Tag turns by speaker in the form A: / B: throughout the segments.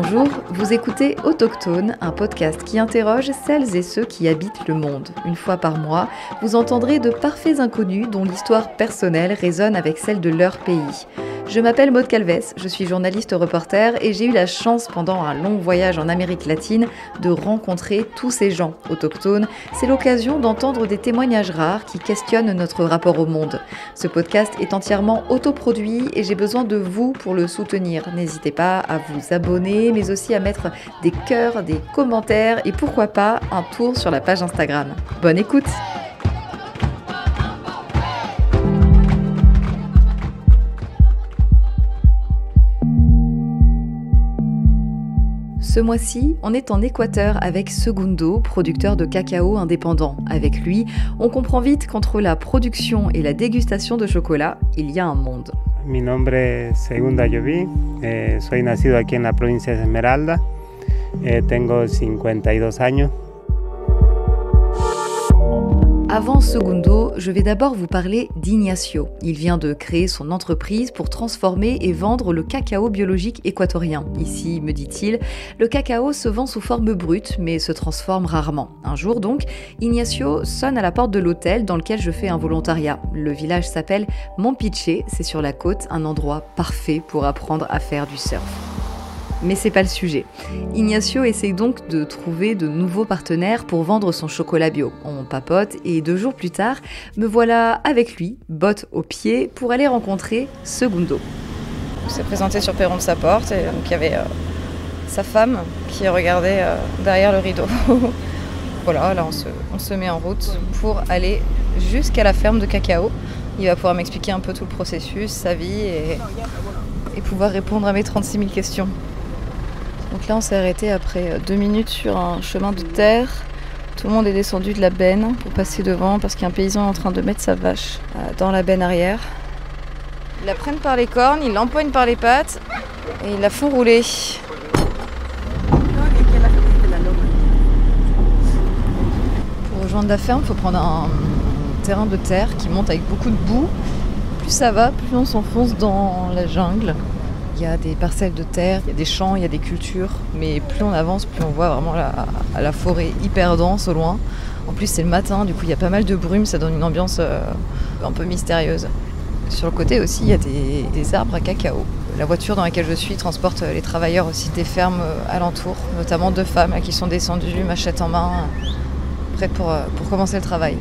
A: Bonjour, vous écoutez Autochtone, un podcast qui interroge celles et ceux qui habitent le monde. Une fois par mois, vous entendrez de parfaits inconnus dont l'histoire personnelle résonne avec celle de leur pays. Je m'appelle Maud Calvès, je suis journaliste reporter et j'ai eu la chance pendant un long voyage en Amérique latine de rencontrer tous ces gens autochtones. C'est l'occasion d'entendre des témoignages rares qui questionnent notre rapport au monde. Ce podcast est entièrement autoproduit et j'ai besoin de vous pour le soutenir. N'hésitez pas à vous abonner, mais aussi à mettre des cœurs, des commentaires et pourquoi pas un tour sur la page Instagram. Bonne écoute! Ce mois-ci, on est en Équateur avec Segundo, producteur de cacao indépendant. Avec lui, on comprend vite qu'entre la production et la dégustation de chocolat, il y a un monde.
B: Mi nombre es Segunda Lloví, soy nacido aquí en la provincia de Esmeralda, tengo 52 años.
A: Avant Segundo, je vais d'abord vous parler d'Ignacio. Il vient de créer son entreprise pour transformer et vendre le cacao biologique équatorien. Ici, me dit-il, le cacao se vend sous forme brute, mais se transforme rarement. Un jour donc, Ignacio sonne à la porte de l'hôtel dans lequel je fais un volontariat. Le village s'appelle Mompiché, c'est sur la côte, un endroit parfait pour apprendre à faire du surf. Mais c'est pas le sujet. Ignacio essaye donc de trouver de nouveaux partenaires pour vendre son chocolat bio. On papote et 2 jours plus tard, me voilà avec lui, bottes aux pieds, pour aller rencontrer Segundo.
C: On s'est présenté sur le perron de sa porte et donc il y avait sa femme qui regardait derrière le rideau. Voilà, là on se met en route pour aller jusqu'à la ferme de cacao. Il va pouvoir m'expliquer un peu tout le processus, sa vie et pouvoir répondre à mes 36 000 questions. Donc là on s'est arrêté après 2 minutes sur un chemin de terre. Tout le monde est descendu de la benne pour passer devant parce qu'un paysan est en train de mettre sa vache dans la benne arrière. Ils la prennent par les cornes, ils l'empoignent par les pattes et ils la font rouler. Pour rejoindre la ferme, il faut prendre un terrain de terre qui monte avec beaucoup de boue. Plus ça va, plus on s'enfonce dans la jungle. Il y a des parcelles de terre, il y a des champs, il y a des cultures, mais plus on avance, plus on voit vraiment la forêt hyper dense au loin. En plus c'est le matin, du coup il y a pas mal de brume, ça donne une ambiance un peu mystérieuse. Sur le côté aussi il y a des arbres à cacao. La voiture dans laquelle je suis transporte les travailleurs aussi des fermes alentours, notamment 2 femmes qui sont descendues, machette en main, prêtes pour commencer le travail.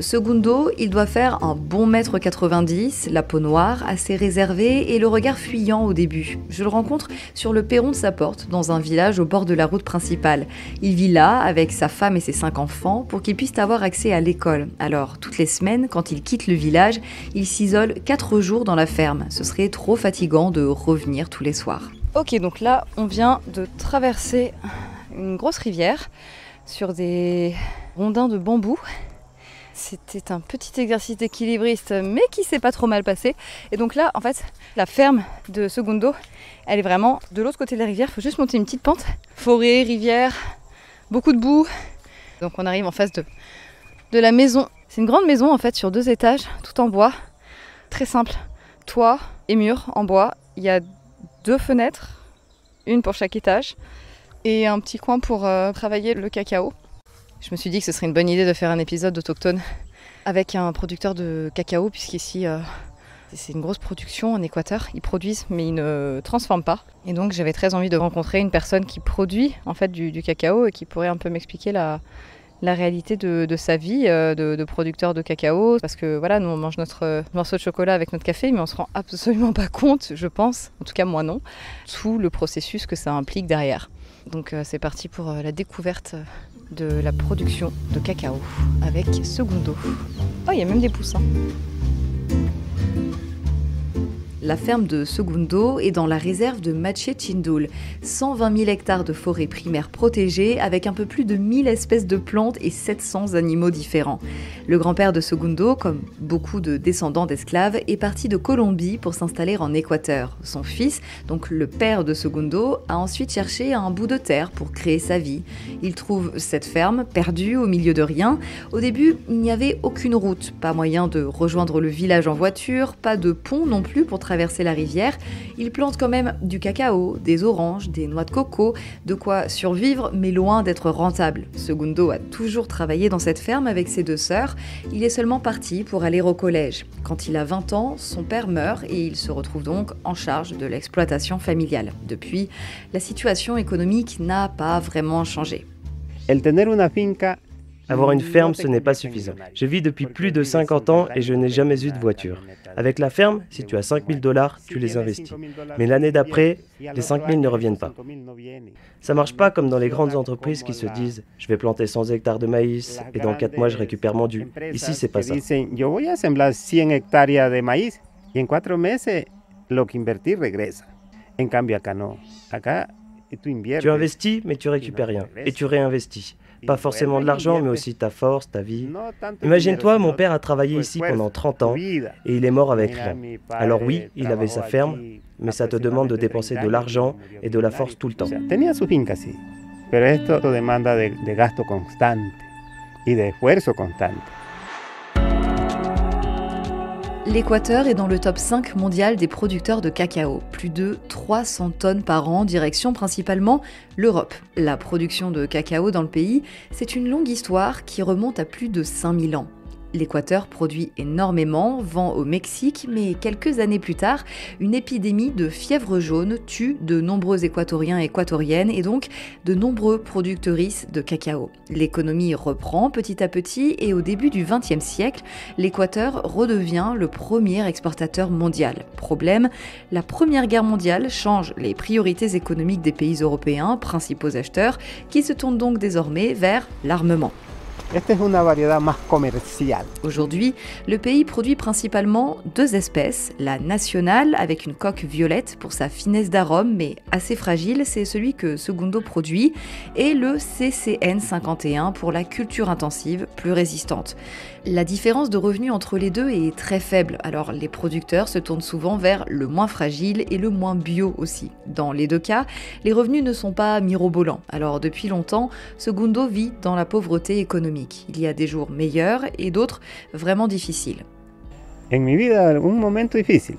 A: Segundo, il doit faire un bon 1,90 m, la peau noire, assez réservée et le regard fuyant au début. Je le rencontre sur le perron de sa porte, dans un village au bord de la route principale. Il vit là, avec sa femme et ses 5 enfants, pour qu'ils puissent avoir accès à l'école. Alors, toutes les semaines, quand il quitte le village, il s'isole 4 jours dans la ferme. Ce serait trop fatigant de revenir tous les soirs.
C: Ok, donc là, on vient de traverser une grosse rivière sur des rondins de bambou. C'était un petit exercice d'équilibriste, mais qui s'est pas trop mal passé. Et donc là, en fait, la ferme de Segundo, elle est vraiment de l'autre côté de la rivière. Il faut juste monter une petite pente. Forêt, rivière, beaucoup de boue. Donc on arrive en face de la maison. C'est une grande maison en fait sur 2 étages, tout en bois. Très simple. Toit et mur en bois. Il y a 2 fenêtres, une pour chaque étage. Et un petit coin pour travailler le cacao. Je me suis dit que ce serait une bonne idée de faire un épisode d'Autochtone avec un producteur de cacao, puisqu'ici c'est une grosse production en Équateur. Ils produisent mais ils ne transforment pas. Et donc j'avais très envie de rencontrer une personne qui produit en fait du cacao et qui pourrait un peu m'expliquer la réalité de sa vie de producteur de cacao. Parce que voilà, nous on mange notre morceau de chocolat avec notre café, mais on se rend absolument pas compte, je pense, en tout cas moi non, tout le processus que ça implique derrière. Donc c'est parti pour la découverte de la production de cacao avec Segundo. Oh, il y a même des poussins.
A: La ferme de Segundo est dans la réserve de Mache Txindul, 120 000 hectares de forêt primaire protégée avec un peu plus de 1000 espèces de plantes et 700 animaux différents. Le grand-père de Segundo, comme beaucoup de descendants d'esclaves, est parti de Colombie pour s'installer en Équateur. Son fils, donc le père de Segundo, a ensuite cherché un bout de terre pour créer sa vie. Il trouve cette ferme perdue au milieu de rien. Au début, il n'y avait aucune route, pas moyen de rejoindre le village en voiture, pas de pont non plus pour traverser la rivière. Il plante quand même du cacao, des oranges, des noix de coco, de quoi survivre mais loin d'être rentable. Segundo a toujours travaillé dans cette ferme avec ses 2 sœurs. Il est seulement parti pour aller au collège. Quand il a 20 ans, son père meurt et il se retrouve donc en charge de l'exploitation familiale. Depuis, la situation économique n'a pas vraiment changé.
D: Avoir une ferme, ce n'est pas suffisant. Je vis depuis plus de 50 ans et je n'ai jamais eu de voiture. Avec la ferme, si tu as 5 000 $, tu les investis. Mais l'année d'après, les 5 000 ne reviennent pas. Ça marche pas comme dans les grandes entreprises qui se disent « je vais planter 100 hectares de maïs et dans 4 mois je récupère mon dû ». Ici, c'est pas ça.
B: Yo voy a sembrar 100 hectáreas de maíz y en 4 meses lo que invertí regresa. En cambio acá no. Acá tu inviertes.
D: Tu investis, mais tu récupères rien. Et tu réinvestis. Pas forcément de l'argent, mais aussi ta force, ta vie. Imagine-toi, mon père a travaillé ici pendant 30 ans et il est mort avec rien. Alors oui, il avait sa ferme, mais ça te demande de dépenser de l'argent et de la force tout le temps.
B: Tenía su finca, sí, pero esto demanda de gasto constante y de esfuerzo constante.
A: L'Équateur est dans le top 5 mondial des producteurs de cacao. Plus de 300 tonnes par an, direction principalement l'Europe. La production de cacao dans le pays, c'est une longue histoire qui remonte à plus de 5000 ans. L'Équateur produit énormément, vend au Mexique, mais quelques années plus tard, une épidémie de fièvre jaune tue de nombreux Équatoriens et Équatoriennes et donc de nombreux productrices de cacao. L'économie reprend petit à petit et au début du XXe siècle, l'Équateur redevient le premier exportateur mondial. Problème, la Première Guerre mondiale change les priorités économiques des pays européens, principaux acheteurs, qui se tournent donc désormais vers l'armement. Aujourd'hui, le pays produit principalement 2 espèces. La nationale, avec une coque violette pour sa finesse d'arôme, mais assez fragile, c'est celui que Segundo produit, et le CCN 51 pour la culture intensive, plus résistante. La différence de revenus entre les deux est très faible, alors les producteurs se tournent souvent vers le moins fragile et le moins bio aussi. Dans les 2 cas, les revenus ne sont pas mirobolants, alors depuis longtemps, Segundo vit dans la pauvreté économique. Il y a des jours meilleurs et d'autres vraiment difficiles.
B: En mi vida, un momento difícil.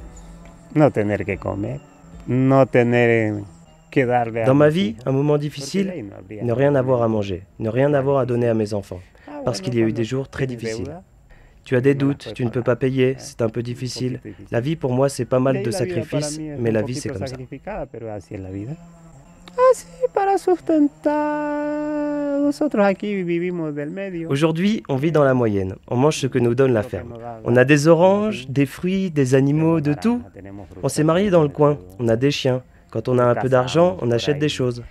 B: No tener que comer, no tener que darle.
D: Dans ma vie, un moment difficile, ne rien avoir à manger, ne rien avoir à donner à mes enfants. Parce qu'il y a eu des jours très difficiles. Tu as des doutes, tu ne peux pas payer, c'est un peu difficile. La vie pour moi c'est pas mal de sacrifices, mais la vie c'est comme ça. Aujourd'hui, on vit dans la moyenne, on mange ce que nous donne la ferme. On a des oranges, des fruits, des animaux, de tout. On s'est marié dans le coin, on a des chiens. Quand on a un peu d'argent, on achète des choses.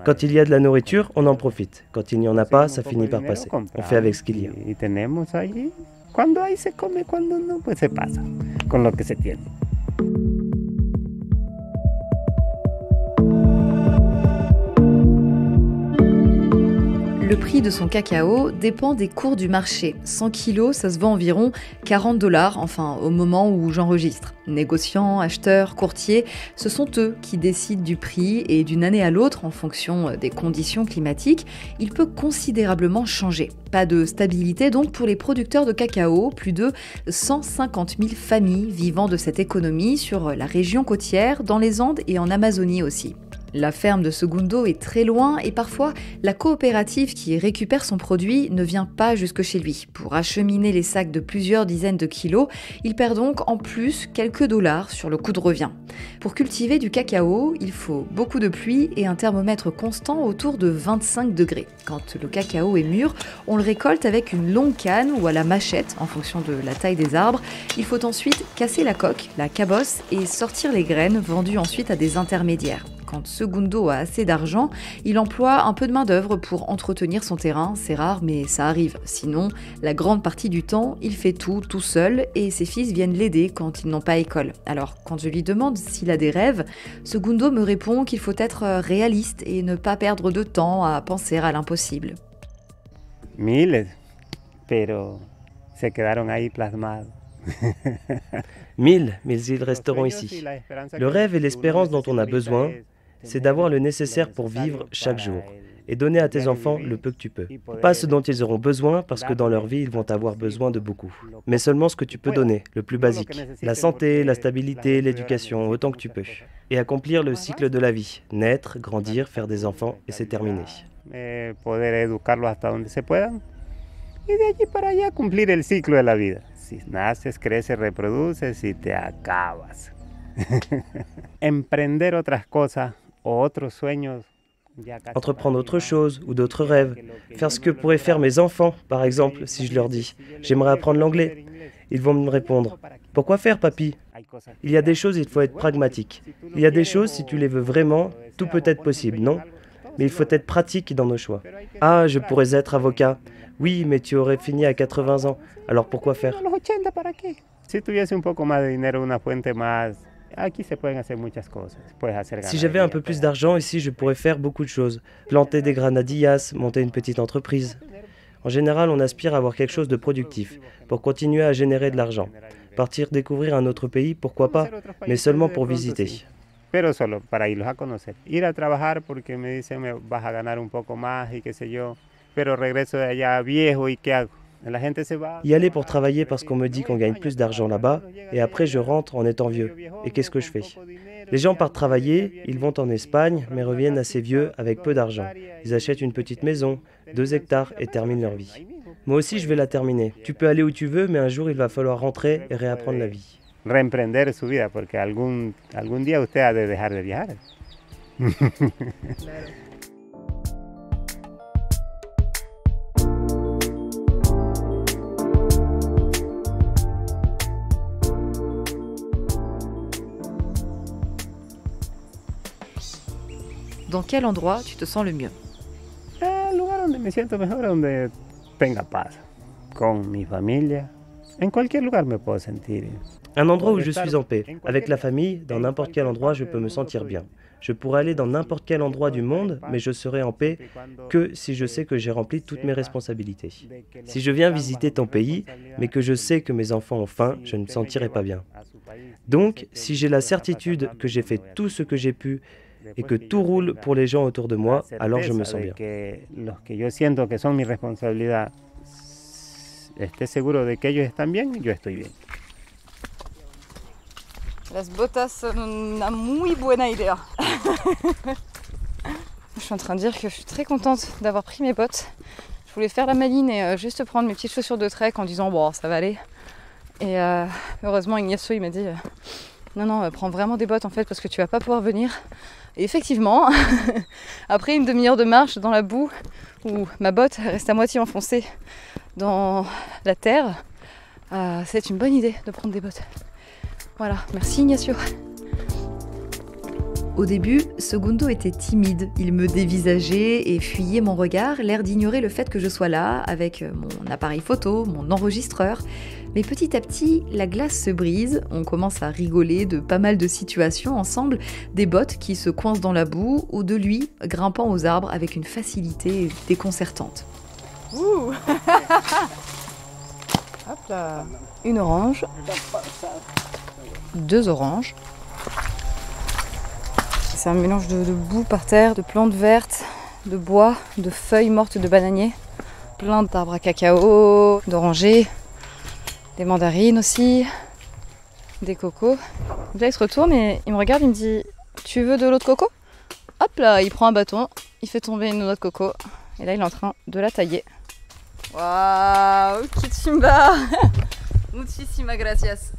D: Quand il y a de la nourriture, on en profite. Quand il n'y en a pas, ça finit par passer. On fait avec ce qu'il y a.
B: Cuando hay se come, cuando no, pues se pasa con lo que se tiene.
A: Le prix de son cacao dépend des cours du marché. 100 kilos, ça se vend environ 40 $, enfin au moment où j'enregistre. Négociants, acheteurs, courtiers, ce sont eux qui décident du prix et d'une année à l'autre, en fonction des conditions climatiques, il peut considérablement changer. Pas de stabilité donc pour les producteurs de cacao, plus de 150 000 familles vivant de cette économie sur la région côtière, dans les Andes et en Amazonie aussi. La ferme de Segundo est très loin et parfois la coopérative qui récupère son produit ne vient pas jusque chez lui. Pour acheminer les sacs de plusieurs dizaines de kilos, il perd donc en plus quelques dollars sur le coût de revient. Pour cultiver du cacao, il faut beaucoup de pluie et un thermomètre constant autour de 25 degrés. Quand le cacao est mûr, on le récolte avec une longue canne ou à la machette en fonction de la taille des arbres. Il faut ensuite casser la coque, la cabosse et sortir les graines vendues ensuite à des intermédiaires. Quand Segundo a assez d'argent, il emploie un peu de main-d'œuvre pour entretenir son terrain. C'est rare, mais ça arrive. Sinon, la grande partie du temps, il fait tout seul et ses fils viennent l'aider quand ils n'ont pas école. Alors, quand je lui demande s'il a des rêves, Segundo me répond qu'il faut être réaliste et ne pas perdre de temps à penser à l'impossible.
B: Miles, pero se quedaron ahí plasmados.
D: Mille, mais ils resteront ici. Le rêve et l'espérance dont on a besoin, c'est d'avoir le nécessaire pour vivre chaque jour et donner à tes enfants le peu que tu peux. Pas ce dont ils auront besoin parce que dans leur vie, ils vont avoir besoin de beaucoup, mais seulement ce que tu peux donner, le plus basique. La santé, la stabilité, l'éducation, autant que tu peux. Et accomplir le cycle de la vie. Naître, grandir, faire des enfants et c'est terminé.
B: Poder educarlos hasta donde se puedan y de allí para allá cumplir el ciclo de la vida. Si naces, creces, reproduces y te acabas. Emprender otras cosas o otros sueños.
D: Entreprendre autre chose ou d'autres rêves. Faire ce que pourraient faire mes enfants, par exemple, si je leur dis « j'aimerais apprendre l'anglais ». Ils vont me répondre « pourquoi faire, papy ?» Il y a des choses, il faut être pragmatique. Il y a des choses, si tu les veux vraiment, tout peut être possible, non ? Mais il faut être pratique dans nos choix. Ah, je pourrais être avocat. Oui, mais tu aurais fini à 80 ans. Alors pourquoi faire ?
B: Si tuviese un poco más de dinero, una fuente más. Aquí se pueden hacer muchas cosas.
D: Si j'avais un peu plus d'argent ici, je pourrais faire beaucoup de choses. Planter des granadillas, monter une petite entreprise. En général, on aspire à avoir quelque chose de productif, pour continuer à générer de l'argent. Partir découvrir un autre pays, pourquoi pas, mais seulement pour visiter.
B: Pero solo para irlos a conocer. Ir a trabajar porque me dicen me vas a ganar un poco más y qué sé yo. Pero regreso de allá viejo y qué hago.
D: Y aller pour travailler parce qu'on me dit qu'on gagne plus d'argent là-bas, et après je rentre en étant vieux. Et qu'est-ce que je fais ? Les gens partent travailler, ils vont en Espagne, mais reviennent assez vieux avec peu d'argent. Ils achètent une petite maison, 2 hectares et terminent leur vie. Moi aussi je vais la terminer. Tu peux aller où tu veux, mais un jour il va falloir rentrer et réapprendre la vie.
B: Reemprender su vida, porque algún día usted ha de dejar de viajar.
A: Dans quel endroit tu te sens le mieux ?
B: El lugar donde me siento mejor, donde tenga paz, con mi familia. En cualquier lugar me puedo sentir.
D: Un endroit où je suis en paix. Avec la famille, dans n'importe quel endroit, je peux me sentir bien. Je pourrais aller dans n'importe quel endroit du monde, mais je serai en paix que si je sais que j'ai rempli toutes mes responsabilités. Si je viens visiter ton pays, mais que je sais que mes enfants ont faim, je ne me sentirai pas bien. Donc, si j'ai la certitude que j'ai fait tout ce que j'ai pu et que tout roule pour les gens autour de moi, alors je me sens bien.
B: Esté seguro de que ellos están bien, yo estoy bien.
C: Las botas son una muy buena idea. Je suis en train de dire que je suis très contente d'avoir pris mes bottes. Je voulais faire la maline et juste prendre mes petites chaussures de trek en disant bon ça va aller. Et heureusement Ignacio il m'a dit non prends vraiment des bottes en fait parce que tu vas pas pouvoir venir. Et effectivement, après une demi-heure de marche dans la boue où ma botte reste à moitié enfoncée dans la terre, c'est une bonne idée de prendre des bottes. Voilà, merci Ignacio.
A: Au début, Segundo était timide. Il me dévisageait et fuyait mon regard, l'air d'ignorer le fait que je sois là, avec mon appareil photo, mon enregistreur. Mais petit à petit, la glace se brise, on commence à rigoler de pas mal de situations ensemble, des bottes qui se coincent dans la boue, ou de lui grimpant aux arbres avec une facilité déconcertante.
C: Ouh. Hop là. Une orange. 2 oranges. C'est un mélange de boue par terre, de plantes vertes, de bois, de feuilles mortes de bananiers, plein d'arbres à cacao, d'orangers, des mandarines aussi, des cocos. Là il se retourne et il me regarde, il me dit « Tu veux de l'eau de coco ?» Hop là, il prend un bâton, il fait tomber une noix de coco et là il est en train de la tailler. Waouh, Kichimba. Muchísimas gracias.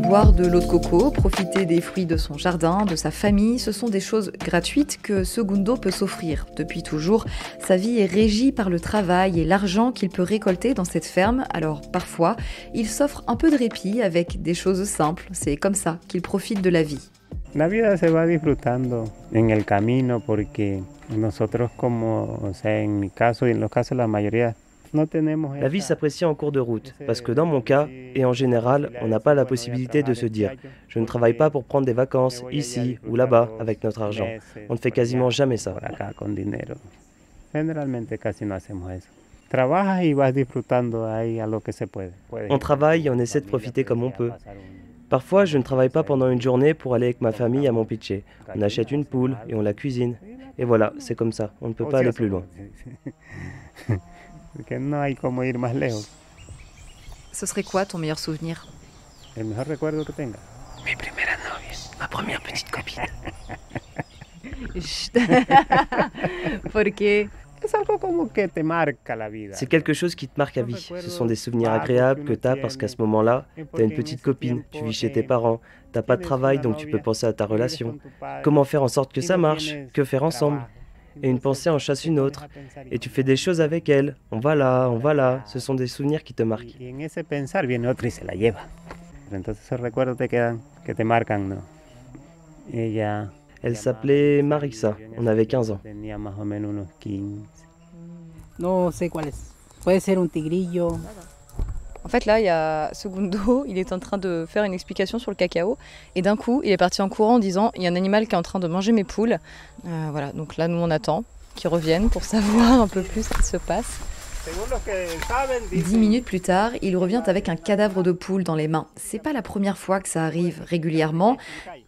A: boire de l'eau de coco, profiter des fruits de son jardin, de sa famille, ce sont des choses gratuites que Segundo peut s'offrir. Depuis toujours, sa vie est régie par le travail et l'argent qu'il peut récolter dans cette ferme, alors parfois, il s'offre un peu de répit avec des choses simples. C'est comme ça qu'il profite de la vie.
B: La vida se va disfrutando en el camino porque nosotros como, o sea, en mi caso y en los casos de la mayoría.
D: La vie s'apprécie en cours de route, parce que dans mon cas, et en général, on n'a pas la possibilité de se dire « je ne travaille pas pour prendre des vacances ici ou là-bas avec notre argent ». On ne fait quasiment jamais ça. On travaille et on essaie de profiter comme on peut. Parfois, je ne travaille pas pendant une journée pour aller avec ma famille à Mompiche. On achète une poule et on la cuisine. Et voilà, c'est comme ça, on ne peut pas aller plus loin.
A: Ce serait quoi ton meilleur souvenir?
B: Mi
D: primera novia, ma première petite copine.
A: Porque
D: c'est quelque chose qui te marque à vie. Ce sont des souvenirs agréables que tu as parce qu'à ce moment-là, tu as une petite copine, tu vis chez tes parents, tu n'as pas de travail donc tu peux penser à ta relation. Comment faire en sorte que ça marche? Que faire ensemble? Et une pensée en chasse une autre. Et tu fais des choses avec elle. On va là. Ce sont des souvenirs qui te marquent. Elle s'appelait Marissa. On avait 15 ans.
E: No sé cuál es. Puede ser un tigrillo.
C: En fait, là, il y a Segundo, il est en train de faire une explication sur le cacao. Et d'un coup, il est parti en courant en disant « il y a un animal qui est en train de manger mes poules ». Voilà, donc là, nous, on attend qu'ils reviennent pour savoir un peu plus ce qui se passe.
A: 10 minutes plus tard, il revient avec un cadavre de poule dans les mains. C'est pas la première fois que ça arrive régulièrement.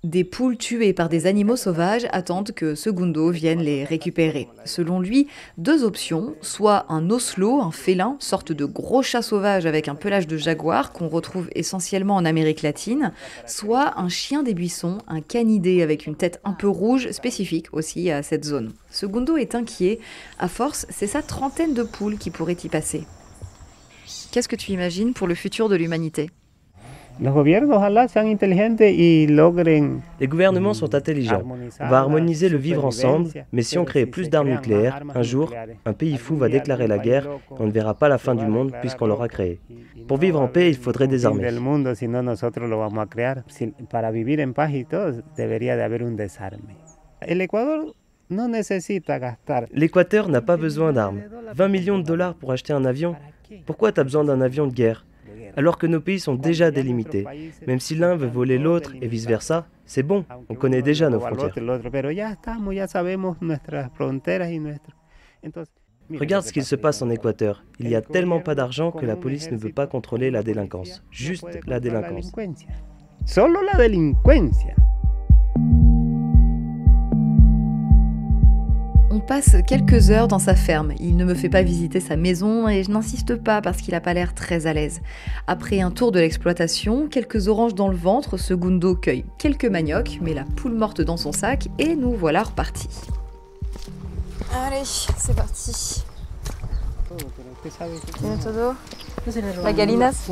A: Des poules tuées par des animaux sauvages attendent que Segundo vienne les récupérer. Selon lui, 2 options, soit un oslo, un félin, sorte de gros chat sauvage avec un pelage de jaguar qu'on retrouve essentiellement en Amérique latine, soit un chien des buissons, un canidé avec une tête un peu rouge, spécifique aussi à cette zone. Segundo est inquiet. À force, c'est sa trentaine de poules qui pourraient y passer. Qu'est-ce que tu imagines pour le futur de l'humanité?
D: Les gouvernements sont intelligents. On va harmoniser le vivre ensemble, mais si on crée plus d'armes nucléaires, un jour, un pays fou va déclarer la guerre et on ne verra pas la fin du monde puisqu'on l'aura créé. Pour vivre en paix, il faudrait des armées. L'Équateur n'a pas besoin d'armes. 20 millions de dollars pour acheter un avion? Pourquoi tu as besoin d'un avion de guerre? Alors que nos pays sont déjà délimités. Même si l'un veut voler l'autre et vice-versa, c'est bon, on connaît déjà nos frontières. Regarde ce qu'il se passe en Équateur. Il n'y a tellement pas d'argent que la police ne veut pas contrôler la délinquance. Juste la délinquance.
B: Solo la delincuencia.
A: On passe quelques heures dans sa ferme. Il ne me fait pas visiter sa maison et je n'insiste pas parce qu'il n'a pas l'air très à l'aise. Après un tour de l'exploitation, quelques oranges dans le ventre, Segundo cueille quelques maniocs, met la poule morte dans son sac et nous voilà repartis.
C: Allez, c'est parti. La galinas.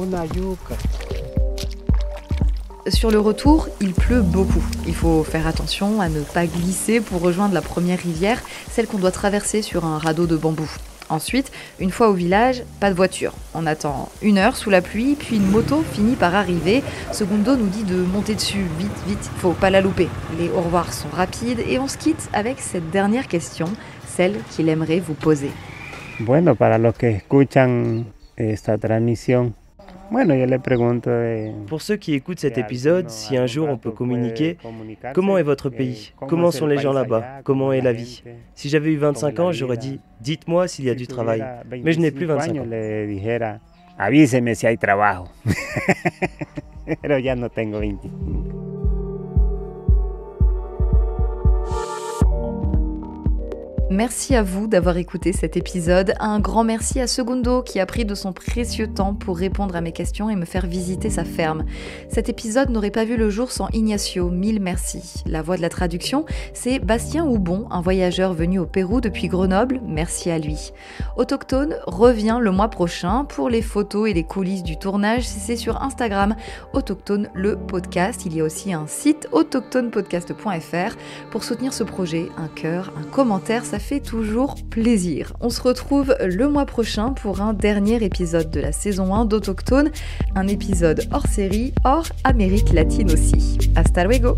A: Sur le retour, il pleut beaucoup. Il faut faire attention à ne pas glisser pour rejoindre la première rivière, celle qu'on doit traverser sur un radeau de bambou. Ensuite, une fois au village, pas de voiture. On attend 1 heure sous la pluie, puis une moto finit par arriver. Segundo nous dit de monter dessus, vite, faut pas la louper. Les au revoir sont rapides et on se quitte avec cette dernière question, celle qu'il aimerait vous poser.
B: Bueno, para los que escuchan esta transmisión,
D: pour ceux qui écoutent cet épisode, si un jour on peut communiquer, comment est votre pays? Comment sont les gens là-bas? Comment est la vie? Si j'avais eu 25 ans, j'aurais dit « dites-moi s'il y a du travail ». Mais je n'ai plus 25 ans.
B: Avíseme si hay trabajo. Pero ya no tengo 25.
A: Merci à vous d'avoir écouté cet épisode. Un grand merci à Segundo qui a pris de son précieux temps pour répondre à mes questions et me faire visiter sa ferme. Cet épisode n'aurait pas vu le jour sans Ignacio, mille merci. La voix de la traduction, c'est Bastien Houbon, un voyageur venu au Pérou depuis Grenoble, merci à lui. Autochtone revient le mois prochain pour les photos et les coulisses du tournage, c'est sur Instagram, Autochtone le podcast. Il y a aussi un site autochtonepodcast.fr pour soutenir ce projet, un cœur, un commentaire, ça fait toujours plaisir. On se retrouve le mois prochain pour un dernier épisode de la saison 1 d'Autochtone, un épisode hors série, hors Amérique latine aussi. Hasta luego!